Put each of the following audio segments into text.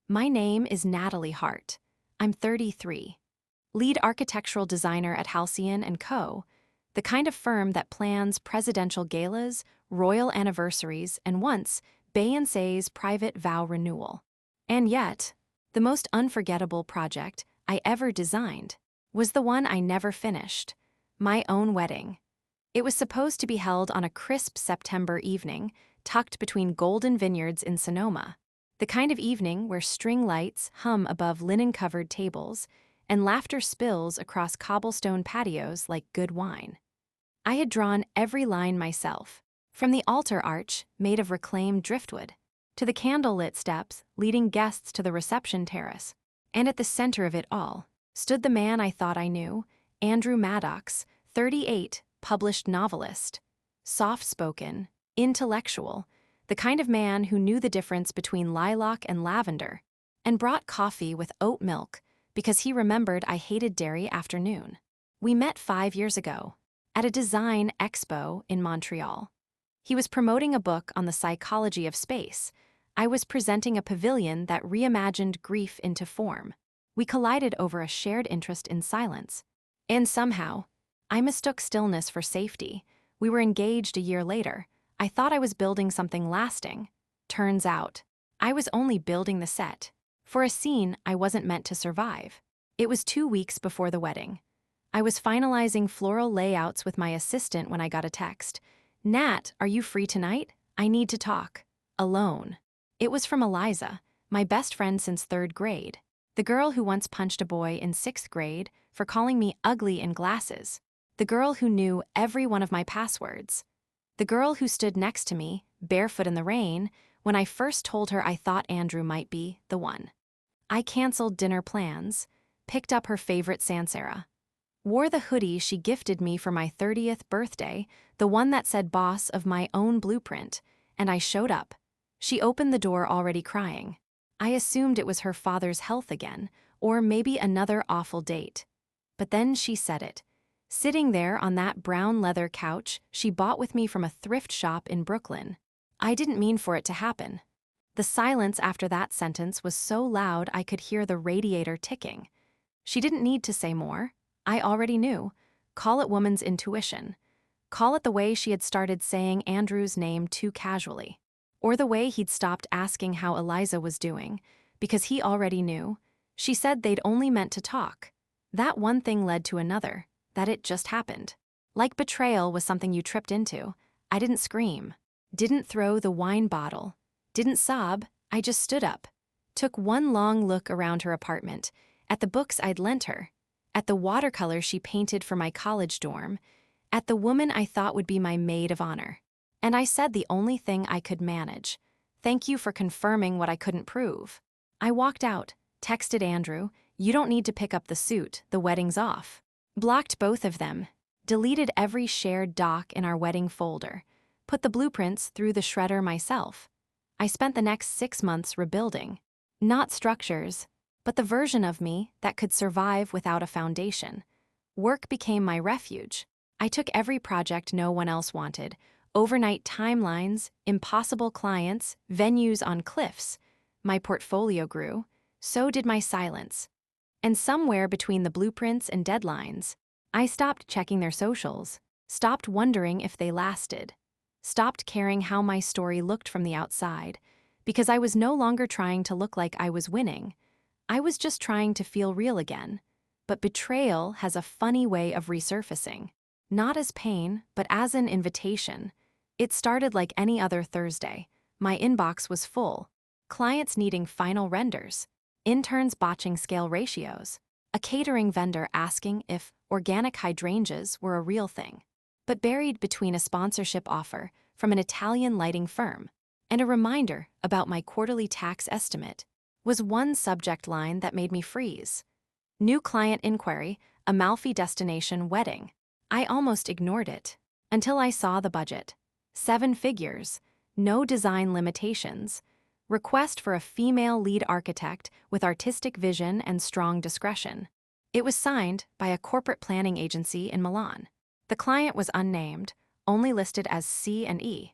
My name is Natalie Hart. I'm 33. Lead architectural designer at Halcyon & Co., the kind of firm that plans presidential galas, royal anniversaries, and once, Fiancé's private vow renewal. And yet, the most unforgettable project I ever designed was the one I never finished, my own wedding. It was supposed to be held on a crisp September evening, tucked between golden vineyards in Sonoma, the kind of evening where string lights hum above linen-covered tables and laughter spills across cobblestone patios like good wine. I had drawn every line myself, from the altar arch made of reclaimed driftwood to the candlelit steps leading guests to the reception terrace. And at the center of it all stood the man I thought I knew, Andrew Maddox, 38, published novelist, soft-spoken, intellectual, the kind of man who knew the difference between lilac and lavender, and brought coffee with oat milk because he remembered I hated dairy after noon. We met 5 years ago at a design expo in Montreal. He was promoting a book on the psychology of space. I was presenting a pavilion that reimagined grief into form. We collided over a shared interest in silence. And somehow, I mistook stillness for safety. We were engaged a year later. I thought I was building something lasting. Turns out, I was only building the set for a scene I wasn't meant to survive. It was 2 weeks before the wedding. I was finalizing floral layouts with my assistant when I got a text. "Nat, are you free tonight? I need to talk. Alone." It was from Eliza, my best friend since 3rd grade, the girl who once punched a boy in 6th grade for calling me ugly in glasses, the girl who knew every one of my passwords, the girl who stood next to me, barefoot in the rain, when I first told her I thought Andrew might be the one. I canceled dinner plans, picked up her favorite Sansera, wore the hoodie she gifted me for my 30th birthday, the one that said boss of my own blueprint, and I showed up. She opened the door already crying. I assumed it was her father's health again, or maybe another awful date. But then she said it. Sitting there on that brown leather couch she bought with me from a thrift shop in Brooklyn. I didn't mean for it to happen. The silence after that sentence was so loud I could hear the radiator ticking. She didn't need to say more. I already knew. Call it woman's intuition. Call it the way she had started saying Andrew's name too casually. Or the way he'd stopped asking how Eliza was doing, because he already knew. She said they'd only meant to talk. That one thing led to another, that it just happened. Like betrayal was something you tripped into. I didn't scream, didn't throw the wine bottle, didn't sob, I just stood up. Took one long look around her apartment, at the books I'd lent her, at the watercolor she painted for my college dorm, at the woman I thought would be my maid of honor. And I said the only thing I could manage. Thank you for confirming what I couldn't prove. I walked out, texted Andrew, "You don't need to pick up the suit, the wedding's off." Blocked both of them, deleted every shared doc in our wedding folder, put the blueprints through the shredder myself. I spent the next 6 months rebuilding. Not structures, but the version of me that could survive without a foundation. Work became my refuge. I took every project no one else wanted, overnight timelines, impossible clients, venues on cliffs. My portfolio grew, so did my silence. And somewhere between the blueprints and deadlines, I stopped checking their socials, stopped wondering if they lasted, stopped caring how my story looked from the outside, because I was no longer trying to look like I was winning. I was just trying to feel real again. But betrayal has a funny way of resurfacing, not as pain, but as an invitation. It started like any other Thursday. My inbox was full. Clients needing final renders, interns botching scale ratios, a catering vendor asking if organic hydrangeas were a real thing. But buried between a sponsorship offer from an Italian lighting firm and a reminder about my quarterly tax estimate was one subject line that made me freeze. New client inquiry, Amalfi destination wedding. I almost ignored it until I saw the budget. 7 figures, no design limitations. Request for a female lead architect with artistic vision and strong discretion. It was signed by a corporate planning agency in Milan. The client was unnamed, only listed as C&E.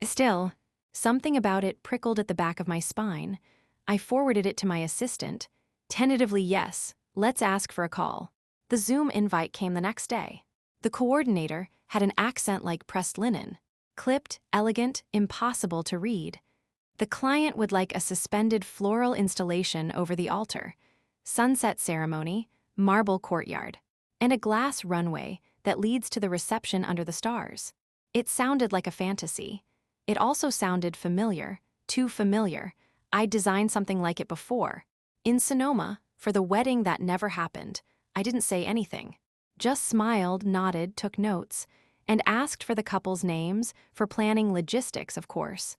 Still, something about it prickled at the back of my spine. I forwarded it to my assistant. Tentatively, yes, let's ask for a call. The Zoom invite came the next day. The coordinator had an accent like pressed linen. Clipped, elegant, impossible to read. The client would like a suspended floral installation over the altar, sunset ceremony, marble courtyard, and a glass runway that leads to the reception under the stars. It sounded like a fantasy. It also sounded familiar, too familiar. I'd designed something like it before. In Sonoma, for the wedding that never happened, I didn't say anything. Just smiled, nodded, took notes, and asked for the couple's names for planning logistics, of course.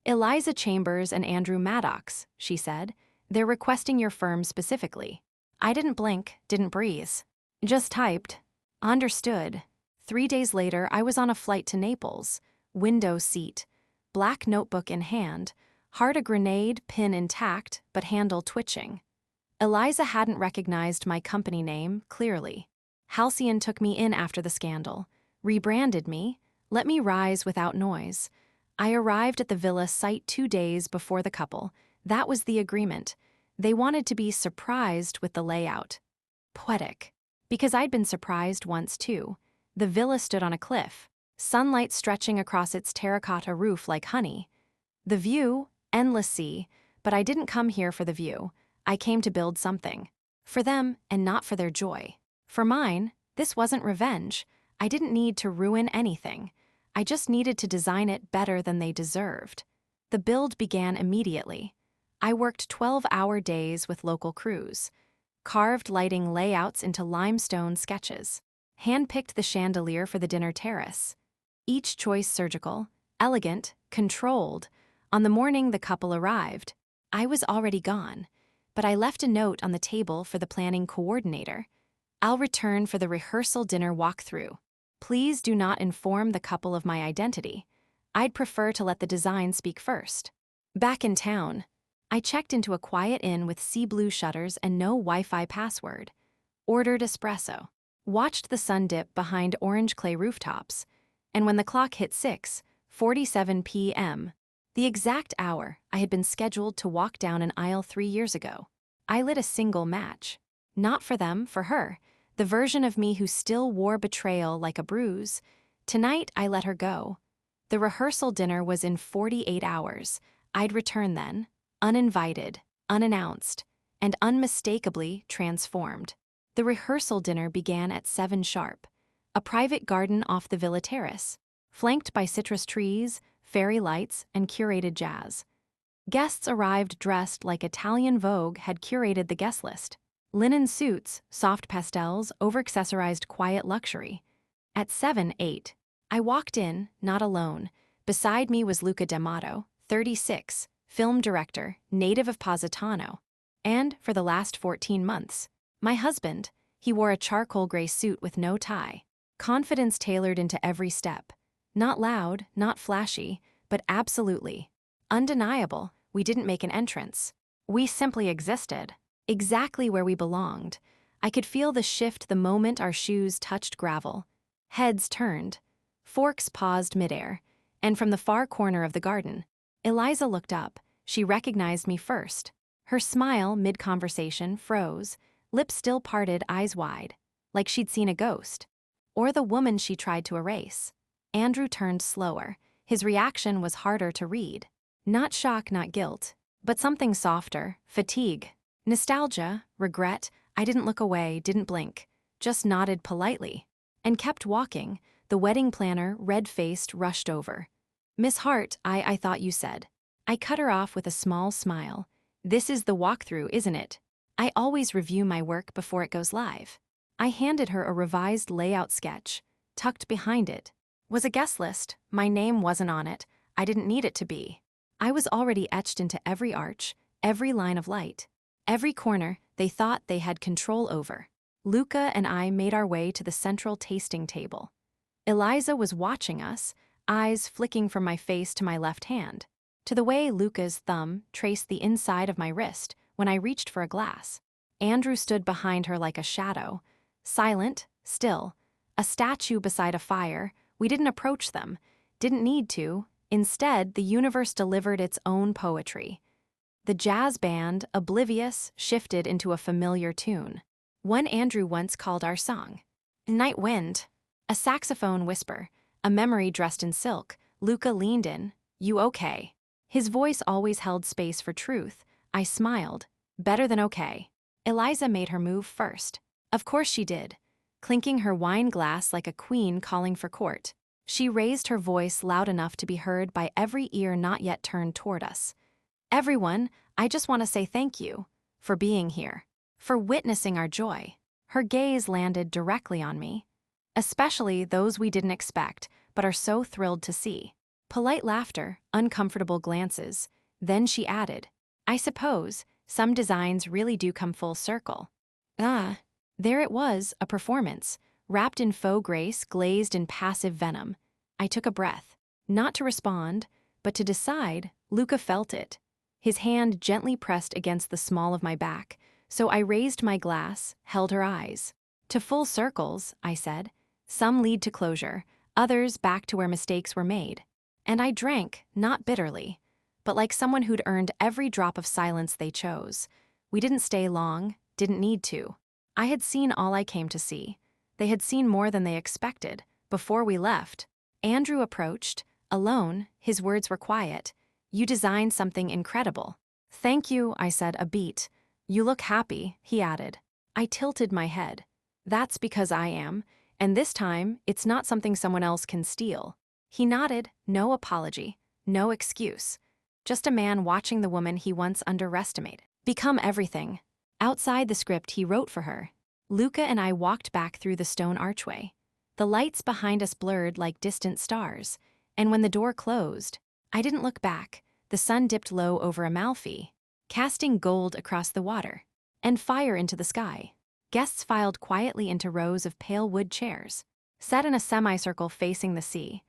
Eliza Chambers and Andrew Maddox, she said. They're requesting your firm specifically. I didn't blink, didn't breathe. Just typed. Understood. 3 days later, I was on a flight to Naples. Window seat. Black notebook in hand. Heart a grenade, pin intact, but handle twitching. Eliza hadn't recognized my company name, clearly. Halcyon took me in after the scandal. Rebranded me. Let me rise without noise. I arrived at the villa site 2 days before the couple. That was the agreement. They wanted to be surprised with the layout. Poetic. Because I'd been surprised once too. The villa stood on a cliff, sunlight stretching across its terracotta roof like honey. The view, endless sea, but I didn't come here for the view. I came to build something. For them, and not for their joy. For mine, this wasn't revenge. I didn't need to ruin anything. I just needed to design it better than they deserved. The build began immediately. I worked 12-hour days with local crews, carved lighting layouts into limestone sketches, handpicked the chandelier for the dinner terrace. Each choice surgical, elegant, controlled. On the morning the couple arrived, I was already gone, but I left a note on the table for the planning coordinator. I'll return for the rehearsal dinner walkthrough. Please do not inform the couple of my identity. I'd prefer to let the design speak first. Back in town, I checked into a quiet inn with sea blue shutters and no Wi-Fi password. Ordered espresso. Watched the sun dip behind orange clay rooftops. And when the clock hit 6:47 p.m., the exact hour I had been scheduled to walk down an aisle 3 years ago, I lit a single match. Not for them, for her. The version of me who still wore betrayal like a bruise. Tonight, I let her go. The rehearsal dinner was in 48 hours. I'd return then, uninvited, unannounced, and unmistakably transformed. The rehearsal dinner began at 7 sharp. A private garden off the villa terrace, flanked by citrus trees, fairy lights, and curated jazz. Guests arrived dressed like Italian Vogue had curated the guest list. Linen suits, soft pastels, over-accessorized quiet luxury. At 7:08, I walked in, not alone. Beside me was Luca D'Amato, 36, film director, native of Positano. And, for the last 14 months, my husband. He wore a charcoal gray suit with no tie. Confidence tailored into every step. Not loud, not flashy, but absolutely undeniable. We didn't make an entrance. We simply existed. Exactly where we belonged. I could feel the shift the moment our shoes touched gravel. Heads turned. Forks paused midair. And from the far corner of the garden, Eliza looked up. She recognized me first. Her smile, mid-conversation, froze, lips still parted, eyes wide, like she'd seen a ghost. Or the woman she tried to erase. Andrew turned slower. His reaction was harder to read. Not shock, not guilt, but something softer, fatigue. Nostalgia, regret. I didn't look away, didn't blink, just nodded politely, and kept walking. The wedding planner, red-faced, rushed over. "Miss Hart, I thought you said." I cut her off with a small smile. "This is the walkthrough, isn't it? I always review my work before it goes live." I handed her a revised layout sketch. Tucked behind it was a guest list. My name wasn't on it. I didn't need it to be. I was already etched into every arch, every line of light. Every corner they thought they had control over. Luca and I made our way to the central tasting table. Eliza was watching us, eyes flicking from my face to my left hand, to the way Luca's thumb traced the inside of my wrist when I reached for a glass. Andrew stood behind her like a shadow, silent, still, a statue beside a fire. We didn't approach them, didn't need to. Instead, the universe delivered its own poetry. The jazz band, oblivious, shifted into a familiar tune. One Andrew once called our song Night Wind. A saxophone whisper, a memory dressed in silk. Luca leaned in. You okay? His voice always held space for truth. I smiled. Better than okay. Eliza made her move first. Of course she did, clinking her wine glass like a queen calling for court. She raised her voice loud enough to be heard by every ear not yet turned toward us. Everyone, I just want to say thank you for being here, for witnessing our joy. Her gaze landed directly on me, especially those we didn't expect but are so thrilled to see. Polite laughter, uncomfortable glances. Then she added, I suppose some designs really do come full circle. There it was, a performance, wrapped in faux grace, glazed in passive venom. I took a breath, not to respond, but to decide. Luca felt it. His hand gently pressed against the small of my back, so I raised my glass, held her eyes. To full circles, I said. Some lead to closure, others back to where mistakes were made. And I drank, not bitterly, but like someone who'd earned every drop of silence they chose. We didn't stay long, didn't need to. I had seen all I came to see. They had seen more than they expected. Before we left, Andrew approached, alone. His words were quiet. You designed something incredible. Thank you, I said, a beat. You look happy, he added. I tilted my head. That's because I am, and this time, it's not something someone else can steal. He nodded, no apology, no excuse. Just a man watching the woman he once underestimated become everything. Outside the script he wrote for her, Luca and I walked back through the stone archway. The lights behind us blurred like distant stars, and when the door closed, I didn't look back. The sun dipped low over Amalfi, casting gold across the water, and fire into the sky. Guests filed quietly into rows of pale wood chairs, sat in a semicircle facing the sea,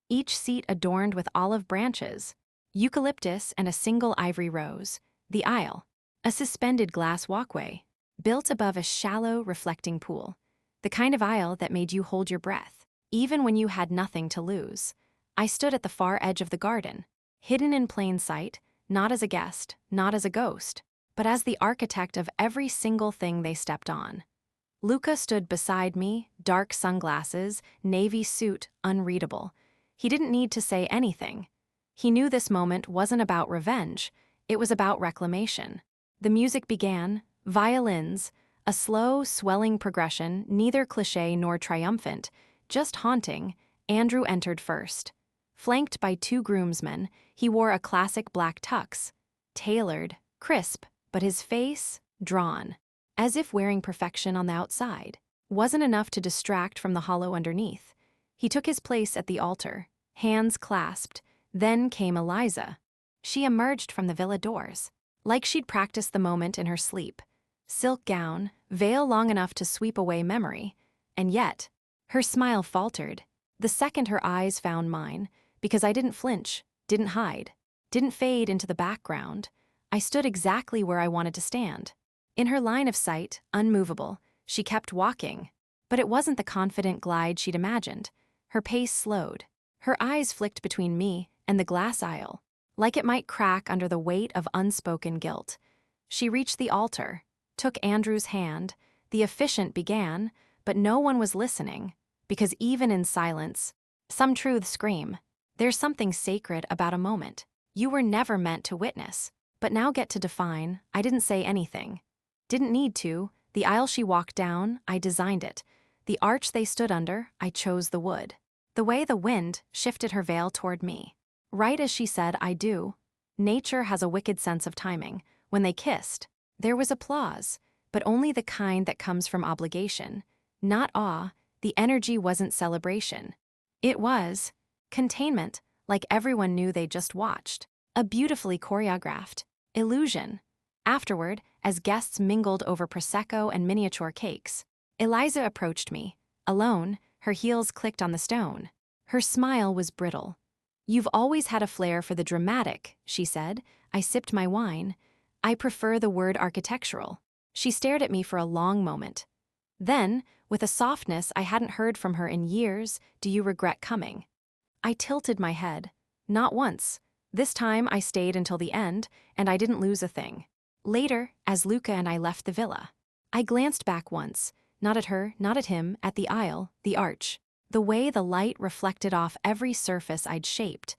each seat adorned with olive branches, eucalyptus and a single ivory rose. The aisle, a suspended glass walkway, built above a shallow, reflecting pool, the kind of aisle that made you hold your breath, even when you had nothing to lose. I stood at the far edge of the garden, hidden in plain sight, not as a guest, not as a ghost, but as the architect of every single thing they stepped on. Luca stood beside me, dark sunglasses, navy suit, unreadable. He didn't need to say anything. He knew this moment wasn't about revenge, it was about reclamation. The music began, violins, a slow, swelling progression, neither cliché nor triumphant, just haunting. Andrew entered first. Flanked by two groomsmen, he wore a classic black tux, tailored, crisp, but his face, drawn, as if wearing perfection on the outside, wasn't enough to distract from the hollow underneath. He took his place at the altar, hands clasped. Then came Eliza. She emerged from the villa doors, like she'd practiced the moment in her sleep. Silk gown, veil long enough to sweep away memory, and yet, her smile faltered the second her eyes found mine, because I didn't flinch, didn't hide, didn't fade into the background. I stood exactly where I wanted to stand. In her line of sight, unmovable, she kept walking, but it wasn't the confident glide she'd imagined. Her pace slowed. Her eyes flicked between me and the glass aisle, like it might crack under the weight of unspoken guilt. She reached the altar, took Andrew's hand. The officiant began, but no one was listening, because even in silence, some truths scream. There's something sacred about a moment you were never meant to witness, but now get to define. I didn't say anything. Didn't need to. The aisle she walked down, I designed it. The arch they stood under, I chose the wood. The way the wind shifted her veil toward me, right as she said, I do. Nature has a wicked sense of timing. When they kissed, there was applause, but only the kind that comes from obligation, not awe. The energy wasn't celebration. It was containment, like everyone knew they just watched a beautifully choreographed illusion. Afterward, as guests mingled over Prosecco and miniature cakes, Eliza approached me, alone. Her heels clicked on the stone. Her smile was brittle. You've always had a flair for the dramatic, she said. I sipped my wine. I prefer the word architectural. She stared at me for a long moment. Then, with a softness I hadn't heard from her in years, do you regret coming? I tilted my head. Not once, This time I stayed until the end, and I didn't lose a thing. Later, as Luca and I left the villa, I glanced back once, not at her, not at him, at the aisle, the arch. The way the light reflected off every surface I'd shaped.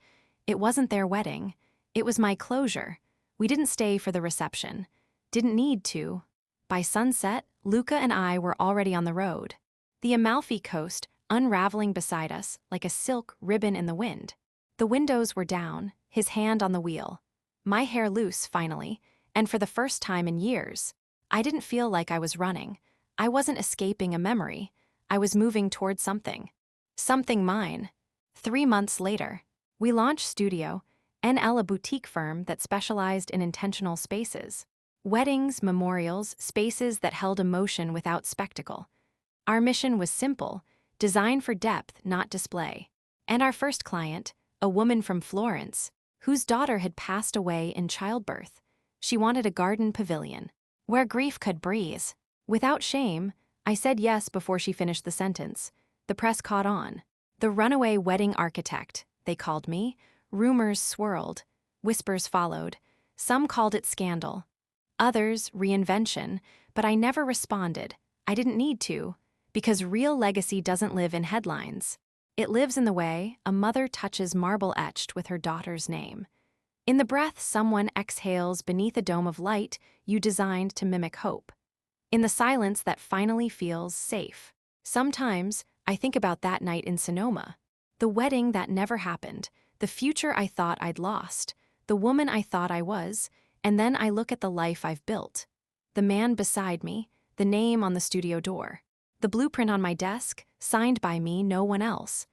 It wasn't their wedding. It was my closure. We didn't stay for the reception. Didn't need to. By sunset, Luca and I were already on the road. The Amalfi Coast unraveling beside us like a silk ribbon in the wind. The windows were down, his hand on the wheel. My hair loose, finally, and for the first time in years, I didn't feel like I was running. I wasn't escaping a memory. I was moving toward something. Something mine. 3 months later, we launched Studio, NL, a boutique firm that specialized in intentional spaces. Weddings, memorials, spaces that held emotion without spectacle. Our mission was simple, design for depth, not display. And our first client, a woman from Florence, whose daughter had passed away in childbirth. She wanted a garden pavilion, where grief could breathe. Without shame, I said yes before she finished the sentence. The press caught on. The runaway wedding architect, they called me. Rumors swirled. Whispers followed. Some called it scandal. Others, reinvention, but I never responded. I didn't need to, because real legacy doesn't live in headlines. It lives in the way a mother touches marble etched with her daughter's name. In the breath someone exhales beneath a dome of light you designed to mimic hope. In the silence that finally feels safe. Sometimes, I think about that night in Sonoma. The wedding that never happened, the future I thought I'd lost, the woman I thought I was, and then I look at the life I've built. The man beside me, the name on the studio door, the blueprint on my desk, signed by me, no one else.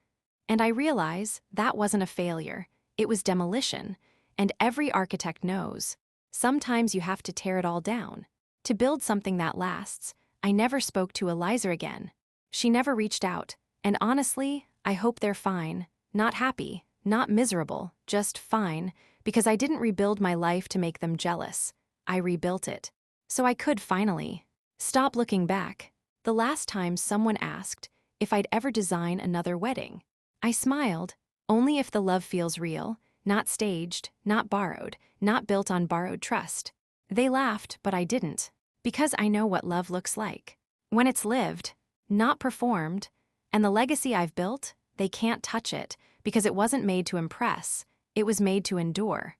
And I realize that wasn't a failure, it was demolition, and every architect knows. Sometimes you have to tear it all down. To build something that lasts. I never spoke to Eliza again. She never reached out, and honestly, I hope they're fine. Not happy, not miserable, just fine, because I didn't rebuild my life to make them jealous. I rebuilt it. So I could finally stop looking back. The last time someone asked if I'd ever design another wedding, I smiled, only if the love feels real, not staged, not borrowed, not built on borrowed trust. They laughed, but I didn't, because I know what love looks like. When it's lived, not performed, and the legacy I've built, they can't touch it, because it wasn't made to impress, it was made to endure.